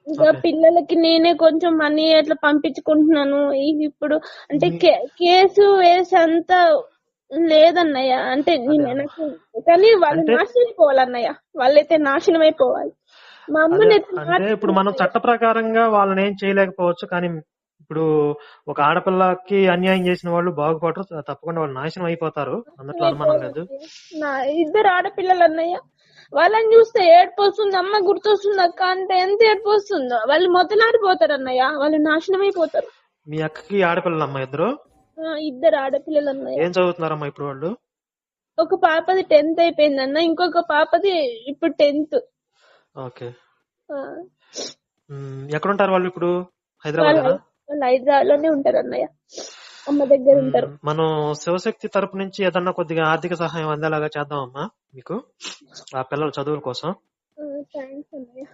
ఇంకా ఓకే. పిల్లలకి నేనే కొంచెం మనీ అట్లా పంపించుకుంటున్నాను. ఇప్పుడు అంటే మీ కేసు వేసేంత లేదన్నయ్య. అంటే అదే నేను అమ్మా. కానీ వాళ్ళు అంటే నాశనం అయిపోవాలన్నయ్య. వాళ్ళైతే నాశనం అయిపోవాలి. మా అదే అమ్మని అయితే అంటే ఇప్పుడు మనం మార్చుకున్నయ్య. చట్ట ప్రకారంగా వాళ్ళని ఏం చేయలేకపోవచ్చు. కానీ ఇప్పుడు ఒక ఆడపిల్లకి అన్యాయం చేసిన వాళ్ళు బాగుపడరు. తప్పకుండా వాళ్ళు నాశనం అయిపోతారు. అందుట్లో అనుమానం లేదు. అయిపోవాలన్నయ్య. నా ఇద్దరు ఆడపిల్లలు అన్నయ్య. వాళ్ళని చూస్తే ఏడుపు వస్తుంది. అమ్మ గుర్తొస్తుంది అక్క అంటే ఎంత ఏడుపు వస్తుందో. వాళ్ళు మొదలాడిపోతారు అన్నయ్య. వాళ్ళు నాశనం అయిపోతారు. మీ అక్కకి ఆడపిల్లలమ్మా ఇద్దరు? ఇద్దరు ఆడపిల్లలు అన్నయ్య. ఏం చదువుతున్నారమ్మా ఇప్పుడు వాళ్ళు? ఒక పాపది 10th అయిపోయిందన్న. ఇంకొక పాపది ఇప్పుడు 10th. ఓకే. ఎక్కడుంటారు వాళ్ళు ఇప్పుడు? వాళ్ళు హైదరాబాదేనా? వాళ్ళు హైదరాబాద్ లోనే ఉంటారు అన్నయ్య. అమ్మ దగ్గర ఉంటారు. మనం శివశక్తి తరపు నుంచి ఏదన్నా కొద్దిగా ఆర్థిక సహాయం అందేలాగా చేద్దామమ్మా మీకు, ఆ పిల్లల చదువుల కోసం. థ్యాంక్స్ అన్నయ్య.